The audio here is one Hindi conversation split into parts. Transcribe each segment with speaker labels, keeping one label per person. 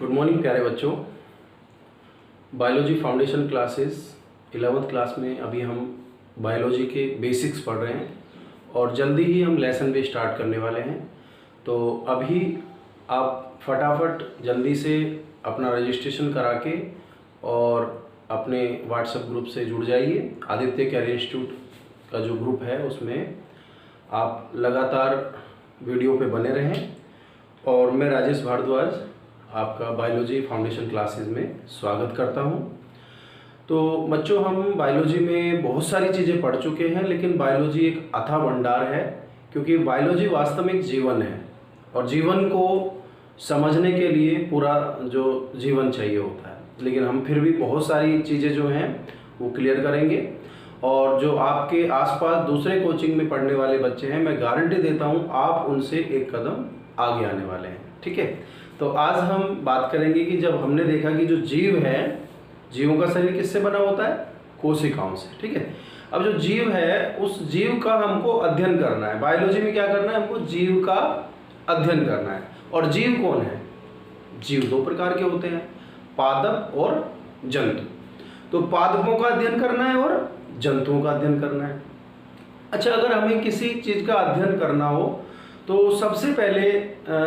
Speaker 1: गुड मॉर्निंग प्यारे बच्चों। Biology foundation classes 11th class में अभी हम बायोलॉजी के बेसिक्स पढ़ रहे हैं और जल्दी ही हम लेसन भी स्टार्ट करने वाले हैं। तो अभी आप फटाफट जल्दी से अपना रजिस्ट्रेशन करा के और अपने व्हाट्सएप ग्रुप से जुड़ जाइए। आदित्य कैरियर इंस्टीट्यूट का जो ग्रुप है उसमें आप लगातार वीडियो पे बने रहें। और मैं राजेश भारद्वाज आपका बायोलॉजी फाउंडेशन क्लासेस में स्वागत करता हूं। तो बच्चों, हम बायोलॉजी में बहुत सारी चीज़ें पढ़ चुके हैं, लेकिन बायोलॉजी एक अथाह भंडार है, क्योंकि बायोलॉजी वास्तव में एक जीवन है और जीवन को समझने के लिए पूरा जो जीवन चाहिए होता है। लेकिन हम फिर भी बहुत सारी चीज़ें जो हैं वो क्लियर करेंगे। और जो आपके आसपास दूसरे कोचिंग में पढ़ने वाले बच्चे हैं, मैं गारंटी देता हूं आप उनसे एक कदम आगे आने वाले हैं। ठीक है, तो आज हम बात करेंगे कि जब हमने देखा कि जो जीव है, जीवों का शरीर किससे बना होता है? कोशिकाओं से। ठीक है, अब जो जीव है उस जीव का हमको अध्ययन करना है। बायोलॉजी में क्या करना है? हमको जीव का अध्ययन करना है। और जीव कौन है? जीव दो प्रकार के होते हैं, पादप और जंतु। तो पादपों का अध्ययन करना है और जंतुओं का अध्ययन करना है। अच्छा, अगर हमें किसी चीज का अध्ययन करना हो तो सबसे पहले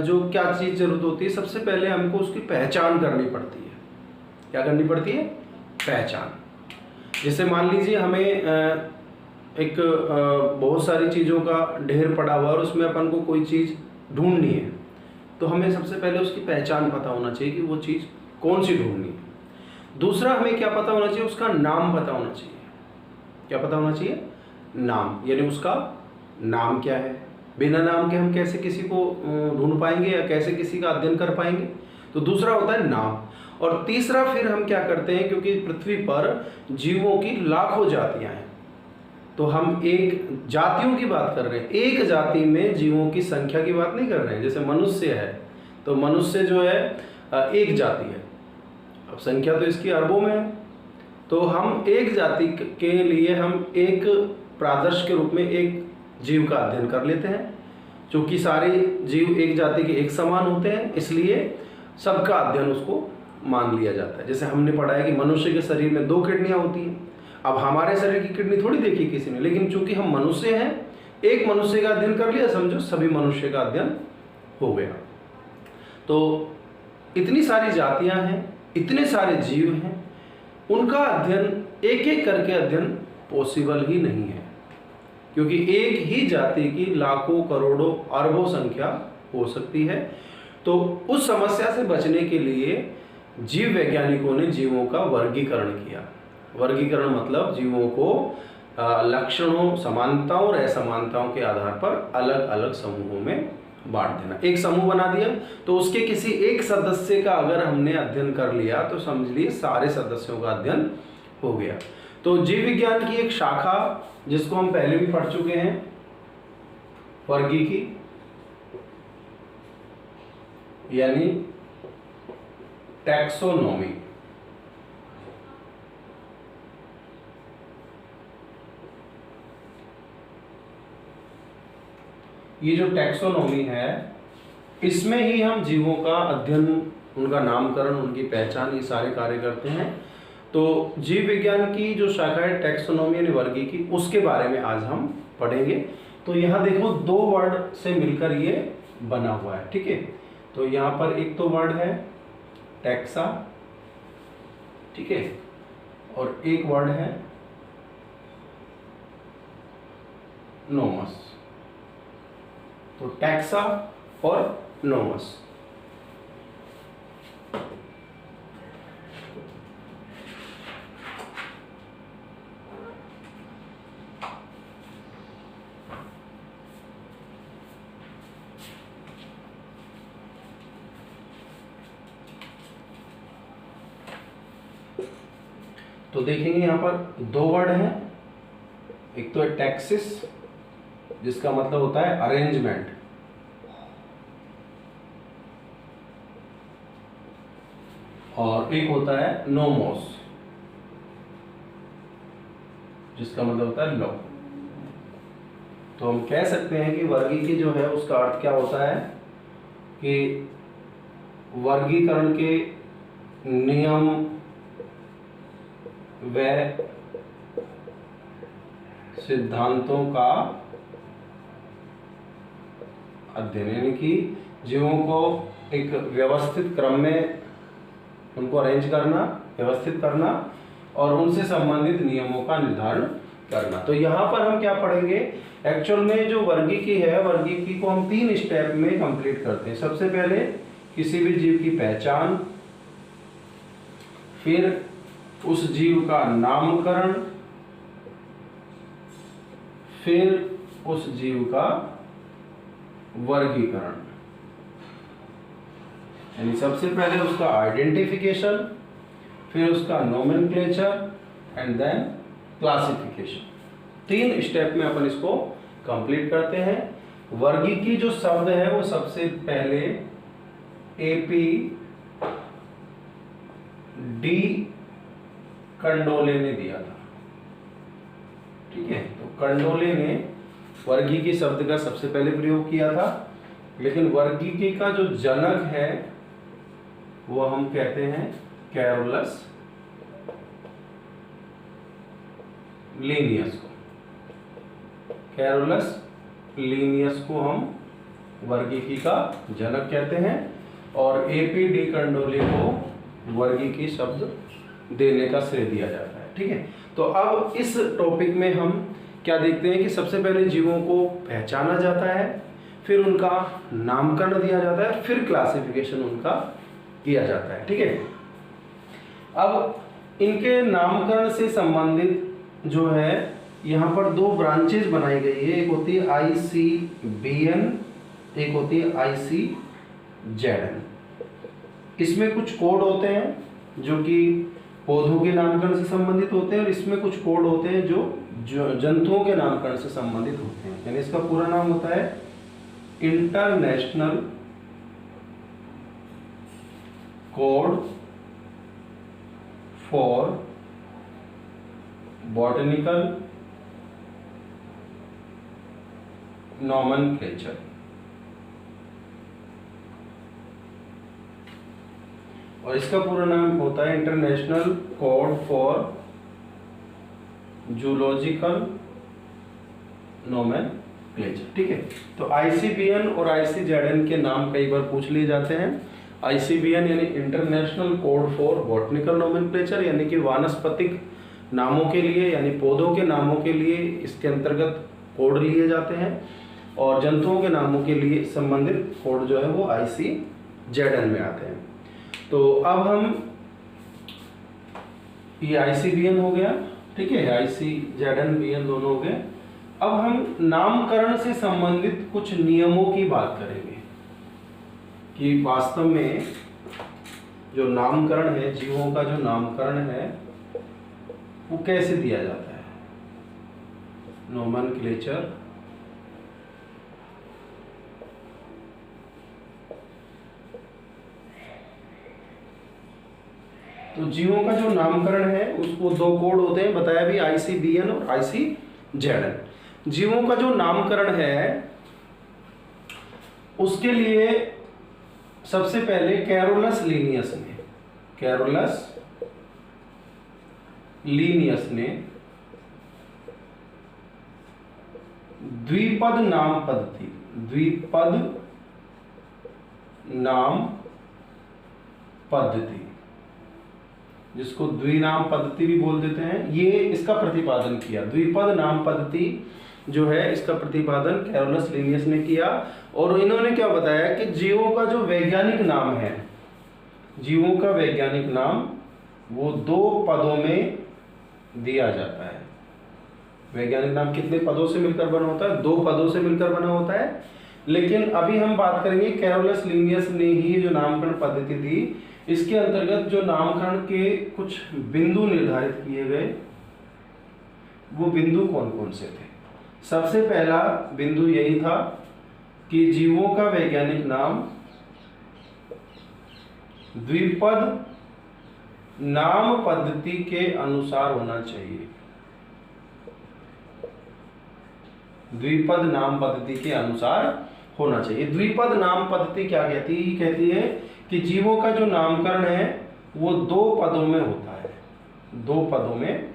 Speaker 1: जो क्या चीज़ जरूरत होती है? सबसे पहले हमको उसकी पहचान करनी पड़ती है। क्या करनी पड़ती है? पहचान। जैसे मान लीजिए हमें एक बहुत सारी चीज़ों का ढेर पड़ा हुआ और उसमें अपन को कोई चीज़ ढूंढनी है, तो हमें सबसे पहले उसकी पहचान पता होना चाहिए कि वो चीज़ कौन सी ढूंढनी है। दूसरा, हमें क्या पता होना चाहिए? उसका नाम पता होना चाहिए। क्या पता होना चाहिए? नाम, यानी उसका नाम क्या है। बिना नाम के हम कैसे किसी को ढूंढ पाएंगे या कैसे किसी का अध्ययन कर पाएंगे? तो दूसरा होता है नाम। और तीसरा फिर हम क्या करते हैं, क्योंकि पृथ्वी पर जीवों की लाखों जातियां हैं, तो हम एक जातियों की बात कर रहे हैं। एक जाति में जीवों की संख्या की बात नहीं कर रहे हैं। जैसे मनुष्य है, तो मनुष्य जो है एक जाति है, अब संख्या तो इसकी अरबों में है। तो हम एक जाति के लिए हम एक प्रादर्श के रूप में एक जीव का अध्ययन कर लेते हैं। क्योंकि सारे जीव एक जाति के एक समान होते हैं, इसलिए सबका अध्ययन उसको मान लिया जाता है। जैसे हमने पढ़ा है कि मनुष्य के शरीर में 2 किडनियां होती हैं। अब हमारे शरीर की किडनी थोड़ी देखी किसी ने, लेकिन चूंकि हम मनुष्य हैं, एक मनुष्य का अध्ययन कर लिया, समझो सभी मनुष्य का अध्ययन हो गया। तो इतनी सारी जातियां हैं, इतने सारे जीव हैं, उनका अध्ययन एक एक करके अध्ययन पॉसिबल ही नहीं है, क्योंकि एक ही जाति की लाखों करोड़ों अरबों संख्या हो सकती है। तो उस समस्या से बचने के लिए जीव वैज्ञानिकों ने जीवों का वर्गीकरण किया। वर्गीकरण मतलब जीवों को लक्षणों, समानताओं और असमानताओं के आधार पर अलग अलग समूहों में बांट देना। एक समूह बना दिया तो उसके किसी एक सदस्य का अगर हमने अध्ययन कर लिया तो समझ लिए सारे सदस्यों का अध्ययन हो गया। तो जीव विज्ञान की एक शाखा, जिसको हम पहले भी पढ़ चुके हैं, वर्गीकी, यानी टैक्सोनॉमी। ये जो टैक्सोनॉमी है, इसमें ही हम जीवों का अध्ययन, उनका नामकरण, उनकी पहचान, ये सारे कार्य करते हैं। तो जीव विज्ञान की जो शाखा है टैक्सोनॉमी यानी वर्गीकी, उसके बारे में आज हम पढ़ेंगे। तो यहाँ देखो 2 वर्ड से मिलकर ये बना हुआ है। ठीक है, तो यहाँ पर एक तो वर्ड है टैक्सा, ठीक है, और एक वर्ड है नोमस। तो टैक्सा और नोमस। तो देखेंगे यहाँ पर 2 वर्ड हैं। एक तो है टैक्सिस, जिसका मतलब होता है अरेंजमेंट, और एक होता है नोमोस, जिसका मतलब होता है लॉ। तो हम कह सकते हैं कि वर्गीकी जो है उसका अर्थ क्या होता है कि वर्गीकरण के नियम व सिद्धांतों का अध्ययन, यानी कि जीवों को एक व्यवस्थित क्रम में उनको अरेंज करना, व्यवस्थित करना और उनसे संबंधित नियमों का निर्धारण करना। तो यहाँ पर हम क्या पढ़ेंगे, एक्चुअल में जो वर्गीकी है, वर्गीकी को हम 3 स्टेप में कंप्लीट करते हैं। सबसे पहले किसी भी जीव की पहचान, फिर उस जीव का नामकरण, फिर उस जीव का वर्गीकरण। यानी सबसे पहले उसका आइडेंटिफिकेशन, फिर उसका nomenclature and then classification. 3 step में अपन इसको कंप्लीट करते हैं। वर्गीकी जो शब्द है वो सबसे पहले एपी डी कंडोले ने दिया था। ठीक है, तो कंडोले ने वर्गीकी शब्द का सबसे पहले प्रयोग किया था, लेकिन वर्गीकी का जो जनक है वो हम कहते हैं कैरोलस लीनियस को। कैरोलस लीनियस को हम वर्गीकी का जनक कहते हैं और एपी डी कंडोले को वर्गीकी शब्द देने का श्रेय दिया जाता है। ठीक है, तो अब इस टॉपिक में हम क्या देखते हैं कि सबसे पहले जीवों को पहचाना जाता है, फिर उनका नामकरण दिया जाता है, फिर क्लासिफिकेशन उनका किया जाता है। ठीक है, अब इनके नामकरण से संबंधित जो है यहाँ पर 2 ब्रांचेज बनाई गई है। एक होती है ICBN, एक होती है ICZN। इसमें कुछ कोड होते हैं जो कि पौधों के नामकरण से संबंधित होते हैं और इसमें कुछ कोड होते हैं जो जंतुओं के नामकरण से संबंधित होते हैं। यानी इसका पूरा नाम होता है international code for botanical nomenclature. और इसका पूरा नाम होता है international code for zoological nomenclature. ठीक है, तो ICBN और ICZN के नाम कई बार पूछ लिए जाते हैं। ICBN यानी international code for botanical nomenclature, यानी कि वानस्पतिक नामों के लिए यानी पौधों के नामों के लिए इसके अंतर्गत कोड लिए जाते हैं और जंतुओं के नामों के लिए संबंधित कोड जो है वो ICZN में आते हैं। तो अब हम ये ICBN हो गया, ठीक है, ICZN BN दोनों हो गए। अब हम नामकरण से संबंधित कुछ नियमों की बात करेंगे कि वास्तव में जो नामकरण है, जीवों का जो नामकरण है वो कैसे दिया जाता है। नोमेनक्लेचर, तो जीवों का जो नामकरण है उसको 2 कोड होते हैं, बताया भी, ICBN और ICZN। जीवों का जो नामकरण है उसके लिए सबसे पहले कैरोलस लीनियस ने द्विपद नाम पद्धति, जिसको द्विनाम पद्धति भी बोल देते हैं, ये इसका प्रतिपादन किया। द्विपद नाम पद्धति जो है इसका प्रतिपादन कैरोलस लीनियस ने किया और इन्होंने क्या बताया कि जीवों का जो वैज्ञानिक नाम है, जीवों का वैज्ञानिक नाम वो 2 पदों में दिया जाता है। वैज्ञानिक नाम कितने पदों से मिलकर बना होता है? 2 पदों से मिलकर बना होता है। लेकिन अभी हम बात करेंगे कैरोलस लीनियस ने ही जो नामकरण पद्धति दी, इसके अंतर्गत जो नामकरण के कुछ बिंदु निर्धारित किए गए, वो बिंदु कौन कौन से थे? सबसे पहला बिंदु यही था कि जीवों का वैज्ञानिक नाम द्विपद नाम पद्धति के अनुसार होना चाहिए। द्विपद नाम पद्धति के अनुसार होना चाहिए। द्विपद नाम पद्धति क्या कहती है कि जीवों का जो नामकरण है वो 2 पदों में होता है, 2 पदों में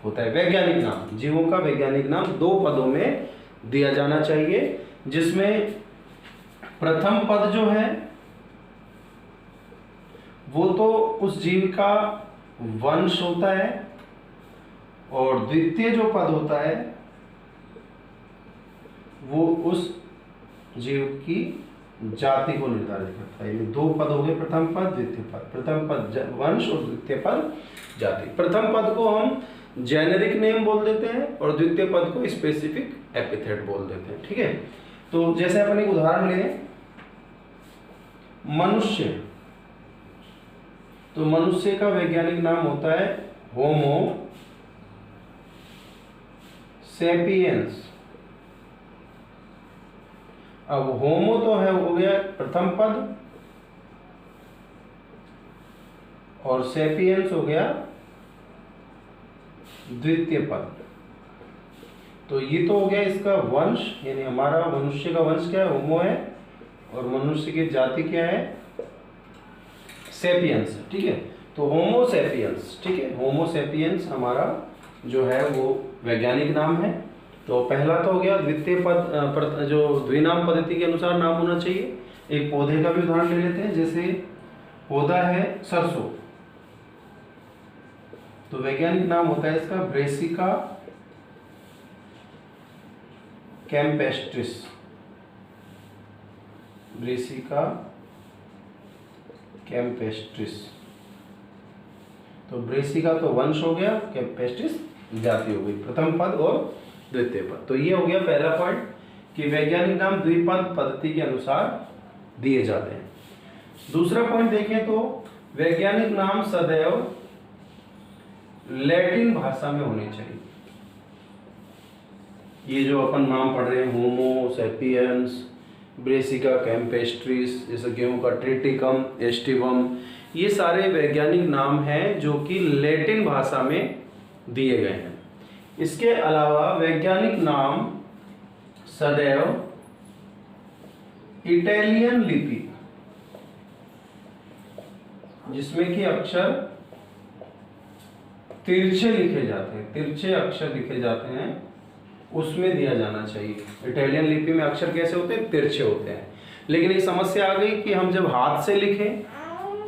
Speaker 1: होता है। वैज्ञानिक नाम, जीवों का वैज्ञानिक नाम 2 पदों में दिया जाना चाहिए, जिसमें प्रथम पद जो है वो तो उस जीव का वंश होता है और द्वितीय जो पद होता है वो उस जीव की जाति को निर्धारित करता है। 2 पद हो गए, प्रथम पद द्वितीय पद। प्रथम पद वंश और द्वितीय पद जाति। प्रथम पद को हम जेनेरिक नेम बोल देते हैं और द्वितीय पद को स्पेसिफिक एपिथेट बोल देते हैं। ठीक है, तो जैसे अपन एक उदाहरण लें, मनुष्य, तो मनुष्य का वैज्ञानिक नाम होता है होमो सेपियंस। अब होमो तो है हो गया प्रथम पद और सेपियंस हो गया द्वितीय पद। तो ये तो हो गया इसका वंश, यानी हमारा मनुष्य का वंश क्या है, होमो है, और मनुष्य की जाति क्या है, सेपियंस। ठीक है, तो होमो सेपियंस। ठीक है, होमो सेपियंस हमारा जो है वो वैज्ञानिक नाम है। तो पहला तो हो गया। द्वितीय पद जो द्विनाम पद्धति के अनुसार नाम होना चाहिए। एक पौधे का भी उदाहरण ले लेते हैं, जैसे पौधा है सरसों, तो वैज्ञानिक नाम होता है इसका ब्रेसिका कैम्पेस्ट्रिस। ब्रेसिका कैम्पेस्ट्रिस, तो ब्रेसिका तो वंश हो गया, कैम्पेस्ट्रिस जाति हो गई, प्रथम पद और द्वितीय पद। तो ये हो गया पहला पॉइंट कि वैज्ञानिक नाम द्विपद पद्धति के अनुसार दिए जाते हैं। दूसरा पॉइंट देखें तो वैज्ञानिक नाम सदैव लैटिन भाषा में होने चाहिए। ये जो अपन नाम पढ़ रहे हैं, होमो सेपियंस, ब्रेसिका कैम्पेस्ट्रिस, जैसे गेहूं का ट्रिटिकम, एस्टिवम, ये सारे वैज्ञानिक नाम हैं जो कि लैटिन भाषा में दिए गए हैं। इसके अलावा वैज्ञानिक नाम सदैव इटालियन लिपि, जिसमें कि अक्षर तिरछे लिखे जाते हैं, तिरछे अक्षर लिखे जाते हैं, उसमें दिया जाना चाहिए। इटालियन लिपि में अक्षर कैसे होते हैं, तिरछे होते हैं। लेकिन एक समस्या आ गई कि हम जब हाथ से लिखें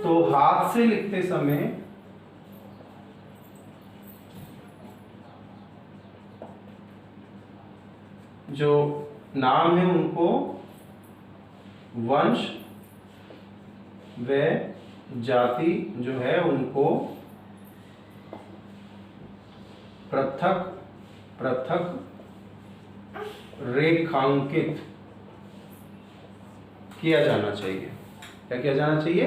Speaker 1: तो हाथ से लिखते समय जो नाम है उनको वंश व जाति जो है उनको पृथक पृथक रेखांकित किया जाना चाहिए। क्या किया जाना चाहिए,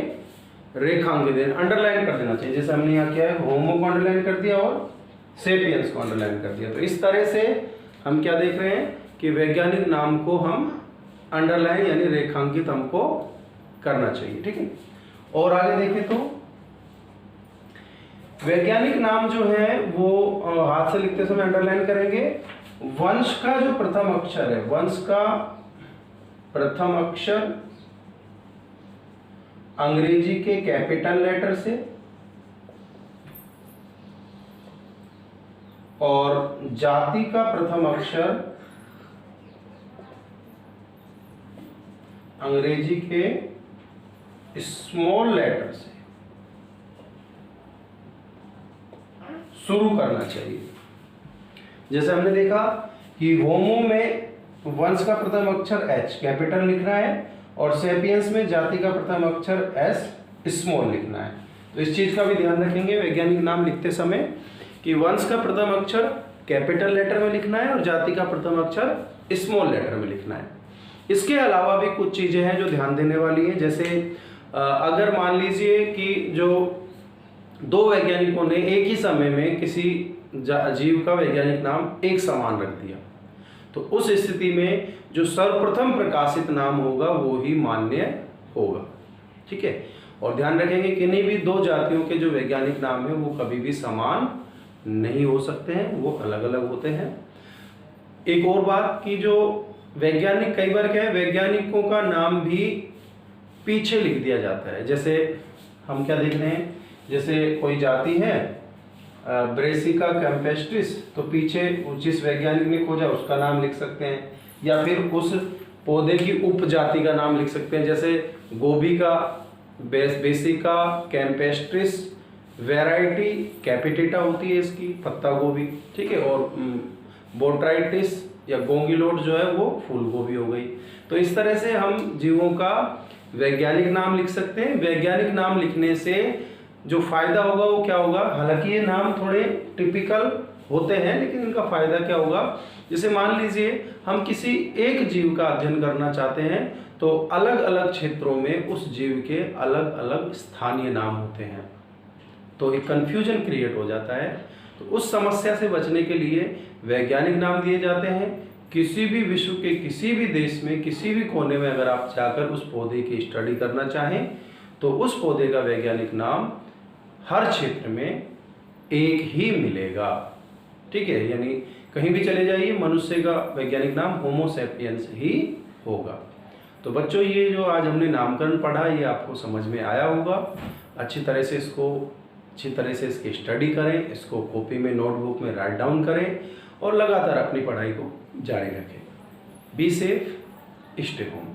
Speaker 1: रेखांकित, अंडरलाइन कर देना चाहिए। जैसे हमने यहाँ किया है, होमो को अंडरलाइन कर दिया और सेपियंस को अंडरलाइन कर दिया। तो इस तरह से हम क्या देख रहे हैं कि वैज्ञानिक नाम को हम अंडरलाइन यानी रेखांकित हमको करना चाहिए। ठीक है, और आगे देखें तो वैज्ञानिक नाम जो है वो हाथ से लिखते समय अंडरलाइन करेंगे। वंश का जो प्रथम अक्षर है, वंश का प्रथम अक्षर अंग्रेजी के कैपिटल लेटर से और जाति का प्रथम अक्षर अंग्रेजी के स्मॉल लेटर से शुरू करना चाहिए। जैसे हमने देखा कि होमो में वंश का प्रथम अक्षर एच कैपिटल लिखना है और सेपियंस में जाति का प्रथम अक्षर एस स्मॉल लिखना है। तो इस चीज का भी ध्यान रखेंगे वैज्ञानिक नाम लिखते समय कि वंश का प्रथम अक्षर कैपिटल लेटर में लिखना है और जाति का प्रथम अक्षर स्मॉल लेटर में लिखना है। इसके अलावा भी कुछ चीजें हैं जो ध्यान देने वाली हैं। जैसे अगर मान लीजिए कि जो 2 वैज्ञानिकों ने एक ही समय में किसी जीव का वैज्ञानिक नाम एक समान रख दिया, तो उस स्थिति में जो सर्वप्रथम प्रकाशित नाम होगा वो ही मान्य होगा। ठीक है, और ध्यान रखेंगे किन्हीं भी 2 जातियों के जो वैज्ञानिक नाम है वो कभी भी समान नहीं हो सकते हैं, वो अलग अलग होते हैं। एक और बात कि जो वैज्ञानिक, कई बार क्या है, वैज्ञानिकों का नाम भी पीछे लिख दिया जाता है। जैसे हम क्या देख रहे हैं, जैसे कोई जाति है ब्रेसिका कैम्पेस्ट्रिस, तो पीछे जिस वैज्ञानिक ने खोजा उसका नाम लिख सकते हैं, या फिर उस पौधे की उपजाति का नाम लिख सकते हैं। जैसे गोभी का ब्रेसिका कैम्पेस्ट्रिस वैरायटी कैपिटेटा होती है इसकी, पत्ता गोभी, ठीक है, और बोट्राइटिस या गोंगिलोट जो है वो फूल गोभी हो गई। तो इस तरह से हम जीवों का वैज्ञानिक नाम लिख सकते हैं। वैज्ञानिक नाम लिखने से जो फायदा होगा वो क्या होगा, हालांकि ये नाम थोड़े टिपिकल होते हैं लेकिन इनका फायदा क्या होगा, जैसे मान लीजिए हम किसी एक जीव का अध्ययन करना चाहते हैं तो अलग अलग क्षेत्रों में उस जीव के अलग अलग स्थानीय नाम होते हैं, तो एक कन्फ्यूजन क्रिएट हो जाता है। तो उस समस्या से बचने के लिए वैज्ञानिक नाम दिए जाते हैं। किसी भी विश्व के किसी भी देश में किसी भी कोने में अगर आप जाकर उस पौधे की स्टडी करना चाहें तो उस पौधे का वैज्ञानिक नाम हर क्षेत्र में एक ही मिलेगा, ठीक है। यानी कहीं भी चले जाइए मनुष्य का वैज्ञानिक नाम होमो सैपियंस ही होगा। तो बच्चों, ये जो आज हमने नामकरण पढ़ा ये आपको समझ में आया होगा। अच्छी तरह से इसकी स्टडी करें, इसको कॉपी में नोटबुक में राइट डाउन करें और लगातार अपनी पढ़ाई को जारी रखें। Be safe, stay home.